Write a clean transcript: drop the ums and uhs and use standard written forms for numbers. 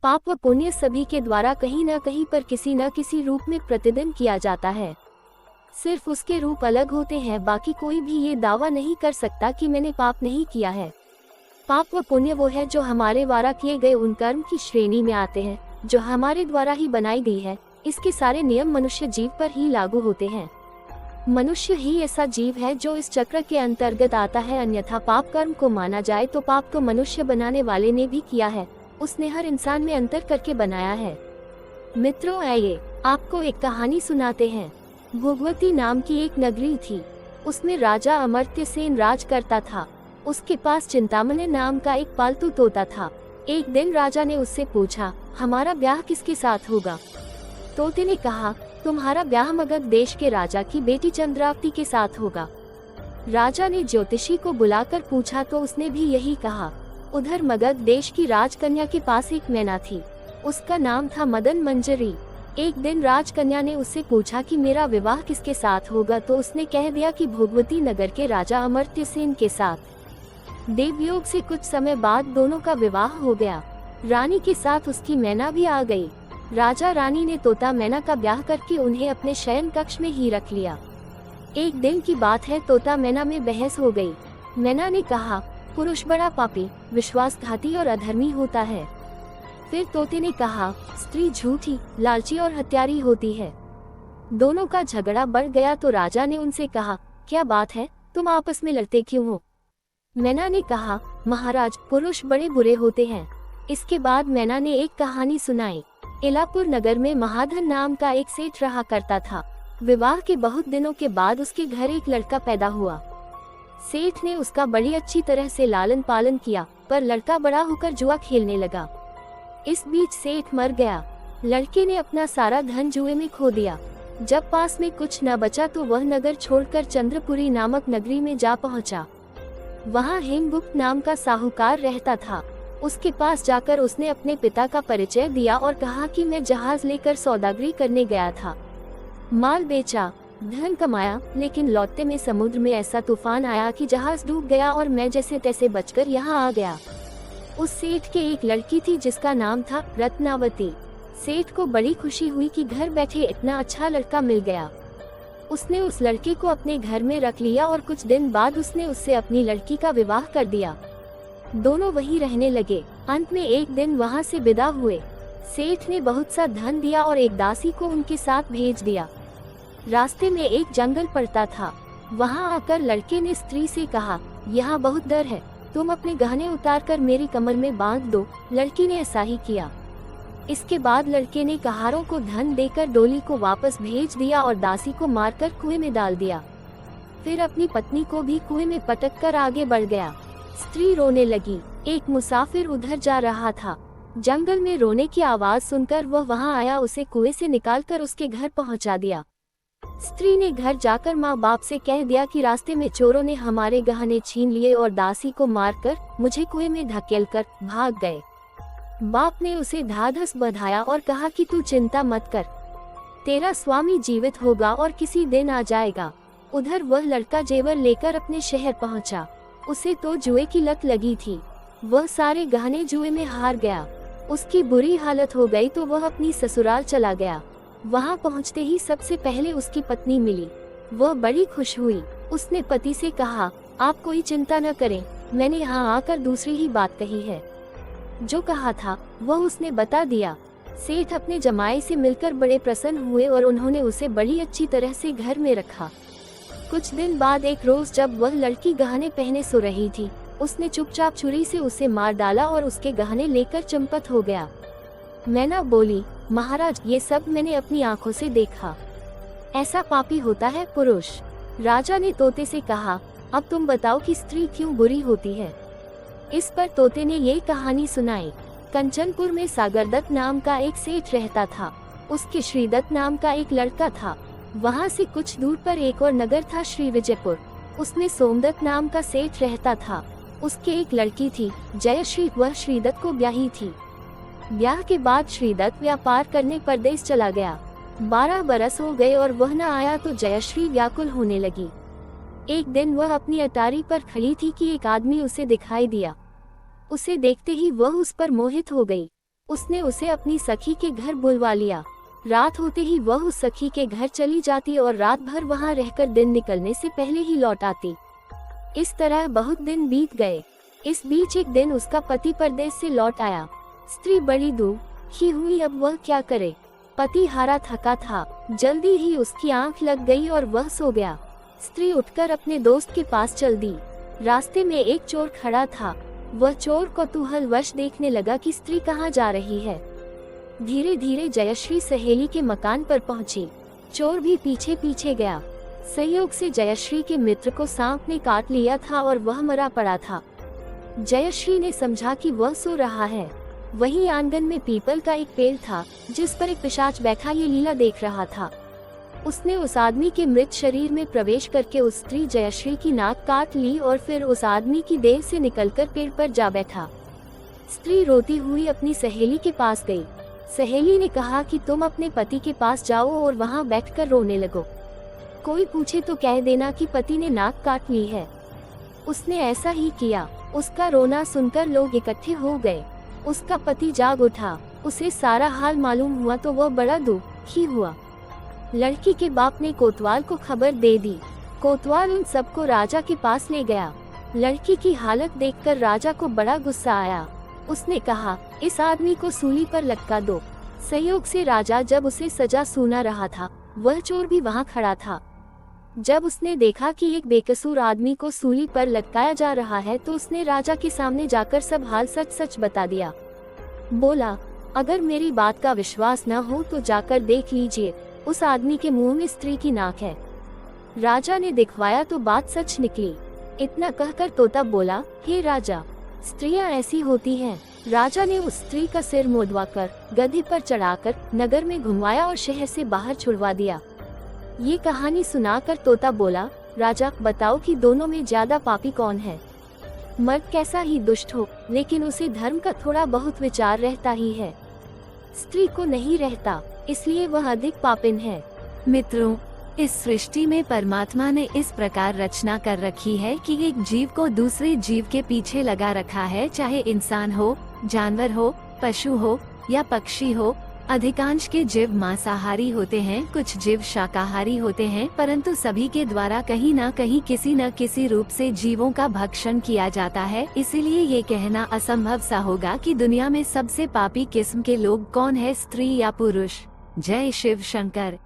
पाप व पुण्य सभी के द्वारा कहीं न कहीं पर किसी न किसी रूप में प्रतिदिन किया जाता है। सिर्फ उसके रूप अलग होते हैं। बाकी कोई भी ये दावा नहीं कर सकता कि मैंने पाप नहीं किया है। पाप व पुण्य वो है जो हमारे द्वारा किए गए उन कर्म की श्रेणी में आते हैं जो हमारे द्वारा ही बनाई गई है। इसके सारे नियम मनुष्य जीव पर ही लागू होते हैं। मनुष्य ही ऐसा जीव है जो इस चक्र के अंतर्गत आता है, अन्यथा पाप कर्म को माना जाए तो पाप को मनुष्य बनाने वाले ने भी किया है। उसने हर इंसान में अंतर करके बनाया है। मित्रों, आइए आपको एक कहानी सुनाते हैं। भोगवती नाम की एक नगरी थी। उसमें राजा अमर्त्य सेन राज करता था। उसके पास चिंतामणि नाम का एक पालतू तोता था। एक दिन राजा ने उससे पूछा, हमारा ब्याह किसके साथ होगा? तोते ने कहा, तुम्हारा ब्याह मगध देश के राजा की बेटी चंद्रावती के साथ होगा। राजा ने ज्योतिषी को बुलाकर पूछा तो उसने भी यही कहा। उधर मगध देश की राजकन्या के पास एक मैना थी। उसका नाम था मदन मंजरी। एक दिन राजकन्या ने उससे पूछा कि मेरा विवाह किसके साथ होगा, तो उसने कह दिया कि भोगवती नगर के राजा अमर्त्य सेन के साथ। देवयोग से कुछ समय बाद दोनों का विवाह हो गया। रानी के साथ उसकी मैना भी आ गई। राजा रानी ने तोता मैना का ब्याह करके उन्हें अपने शयन कक्ष में ही रख लिया। एक दिन की बात है, तोता मैना में बहस हो गई। मैना ने कहा, पुरुष बड़ा पापी, विश्वासघाती और अधर्मी होता है। फिर तोते ने कहा, स्त्री झूठी, लालची और हत्यारी होती है। दोनों का झगड़ा बढ़ गया तो राजा ने उनसे कहा, क्या बात है, तुम आपस में लड़ते क्यों हो? मैना ने कहा, महाराज, पुरुष बड़े बुरे होते हैं। इसके बाद मैना ने एक कहानी सुनाई। इलापुर नगर में महाधन नाम का एक सेठ रहा करता था। विवाह के बहुत दिनों के बाद उसके घर एक लड़का पैदा हुआ। सेठ ने उसका बड़ी अच्छी तरह से लालन पालन किया, पर लड़का बड़ा होकर जुआ खेलने लगा। इस बीच सेठ मर गया। लड़के ने अपना सारा धन जुए में खो दिया। जब पास में कुछ न बचा तो वह नगर छोड़कर चंद्रपुरी नामक नगरी में जा पहुंचा। वहां हेमगुप्त नाम का साहूकार रहता था। उसके पास जाकर उसने अपने पिता का परिचय दिया और कहा कि मैं जहाज लेकर सौदागरी करने गया था। माल बेचा, धन कमाया, लेकिन लौटते में समुद्र में ऐसा तूफान आया कि जहाज डूब गया और मैं जैसे तैसे बचकर यहाँ आ गया। उस सेठ के एक लड़की थी जिसका नाम था रत्नावती। सेठ को बड़ी खुशी हुई कि घर बैठे इतना अच्छा लड़का मिल गया। उसने उस लड़के को अपने घर में रख लिया और कुछ दिन बाद उसने उससे अपनी लड़की का विवाह कर दिया। दोनों वहीं रहने लगे। अंत में एक दिन वहां से विदा हुए। सेठ ने बहुत सा धन दिया और एक दासी को उनके साथ भेज दिया। रास्ते में एक जंगल पड़ता था। वहां आकर लड़के ने स्त्री से कहा, यहाँ बहुत डर है, तुम अपने गहने उतारकर मेरी कमर में बांध दो। लड़की ने ऐसा ही किया। इसके बाद लड़के ने कहारों को धन देकर डोली को वापस भेज दिया और दासी को मारकर कुएं में डाल दिया। फिर अपनी पत्नी को भी कुएं में पटककर आगे बढ़ गया। स्त्री रोने लगी। एक मुसाफिर उधर जा रहा था। जंगल में रोने की आवाज सुनकर वह वहां आया, उसे कुएं से निकालकर उसके घर पहुंचा दिया। स्त्री ने घर जाकर माँ बाप से कह दिया कि रास्ते में चोरों ने हमारे गहने छीन लिए और दासी को मारकर मुझे कुएं में धकेलकर भाग गए। बाप ने उसे ढाढ़स बंधाया और कहा कि तू चिंता मत कर, तेरा स्वामी जीवित होगा और किसी दिन आ जाएगा। उधर वह लड़का जेवर लेकर अपने शहर पहुंचा। उसे तो जुए की लत लगी थी। वह सारे गहने जुए में हार गया। उसकी बुरी हालत हो गई तो वह अपनी ससुराल चला गया। वहां पहुंचते ही सबसे पहले उसकी पत्नी मिली। वह बड़ी खुश हुई। उसने पति से कहा, आप कोई चिंता न करें, मैंने यहाँ आकर दूसरी ही बात कही है। जो कहा था वह उसने बता दिया। सेठ अपने जमाई से मिलकर बड़े प्रसन्न हुए और उन्होंने उसे बड़ी अच्छी तरह से घर में रखा। कुछ दिन बाद एक रोज जब वह लड़की गहने पहने सो रही थी, उसने चुपचाप छुरी से उसे मार डाला और उसके गहने लेकर चंपत हो गया। मैना बोली, महाराज, ये सब मैंने अपनी आंखों से देखा। ऐसा पापी होता है पुरुष। राजा ने तोते से कहा, अब तुम बताओ कि स्त्री क्यों बुरी होती है। इस पर तोते ने ये कहानी सुनाई। कंचनपुर में सागरदत्त नाम का एक सेठ रहता था। उसके श्रीदत्त नाम का एक लड़का था। वहाँ से कुछ दूर पर एक और नगर था, श्री विजयपुर। उसमें सोमदत्त नाम का सेठ रहता था। उसके एक लड़की थी, जयश्री। वह श्रीदत्त को ब्याही थी। ब्याह के बाद श्रीदत्त व्यापार करने परदेश चला गया। 12 बरस हो गए और वह न आया तो जयश्री व्याकुल होने लगी। एक दिन वह अपनी अटारी पर खड़ी थी कि एक आदमी उसे दिखाई दिया। उसे देखते ही वह उस पर मोहित हो गई। उसने उसे अपनी सखी के घर बुलवा लिया। रात होते ही वह उस सखी के घर चली जाती और रात भर वहां रहकर दिन निकलने से पहले ही लौट आती। इस तरह बहुत दिन बीत गए। इस बीच एक दिन उसका पति परदेश से लौट आया। स्त्री बड़ी दुखी हुई, अब वह क्या करे। पति हारा थका था। जल्दी ही उसकी आंख लग गई और वह सो गया। स्त्री उठकर अपने दोस्त के पास चल दी। रास्ते में एक चोर खड़ा था। वह चोर कौतूहलवश देखने लगा कि स्त्री कहाँ जा रही है। धीरे धीरे जयश्री सहेली के मकान पर पहुंची। चोर भी पीछे पीछे गया। संयोग से जयश्री के मित्र को सांप ने काट लिया था और वह मरा पड़ा था। जयश्री ने समझा कि वह सो रहा है। वहीं आंगन में पीपल का एक पेड़ था जिस पर एक पिशाच बैठा ये लीला देख रहा था। उसने उस आदमी के मृत शरीर में प्रवेश करके उस स्त्री जयश्री की नाक काट ली और फिर उस आदमी की देह से निकलकर पेड़ पर जा बैठा। स्त्री रोती हुई अपनी सहेली के पास गई। सहेली ने कहा कि तुम अपने पति के पास जाओ और वहां बैठकर रोने लगो। कोई पूछे तो कह देना कि पति ने नाक काट ली है। उसने ऐसा ही किया। उसका रोना सुनकर लोग इकट्ठे हो गए। उसका पति जाग उठा। उसे सारा हाल मालूम हुआ तो वह बड़ा दुखी हुआ। लड़की के बाप ने कोतवाल को खबर दे दी। कोतवाल उन सबको राजा के पास ले गया। लड़की की हालत देखकर राजा को बड़ा गुस्सा आया। उसने कहा, इस आदमी को सूली पर लटका दो। संयोग से राजा जब उसे सजा सुना रहा था, वह चोर भी वहां खड़ा था। जब उसने देखा कि एक बेकसूर आदमी को सूली पर लटकाया जा रहा है तो उसने राजा के सामने जाकर सब हाल सच सच बता दिया। बोला, अगर मेरी बात का विश्वास न हो तो जाकर देख लीजिए, उस आदमी के मुंह में स्त्री की नाक है। राजा ने दिखवाया तो बात सच निकली। इतना कहकर तोता बोला, हे राजा, स्त्रियां ऐसी होती हैं। राजा ने उस स्त्री का सिर मुड़वाकर गधे पर चढ़ाकर नगर में घुमवाया और शहर से बाहर छुड़वा दिया। ये कहानी सुनाकर तोता बोला, राजा बताओ कि दोनों में ज्यादा पापी कौन है। मर्द कैसा ही दुष्ट हो, लेकिन उसे धर्म का थोड़ा बहुत विचार रहता ही है। स्त्री को नहीं रहता, इसलिए वह अधिक पापिन है। मित्रों, इस सृष्टि में परमात्मा ने इस प्रकार रचना कर रखी है कि एक जीव को दूसरे जीव के पीछे लगा रखा है, चाहे इंसान हो, जानवर हो, पशु हो या पक्षी हो। अधिकांश के जीव मांसाहारी होते हैं, कुछ जीव शाकाहारी होते हैं, परंतु सभी के द्वारा कहीं न कहीं किसी न किसी रूप से जीवों का भक्षण किया जाता है। इसीलिए ये कहना असंभव सा होगा कि दुनिया में सबसे पापी किस्म के लोग कौन है, स्त्री या पुरुष। जय शिव शंकर।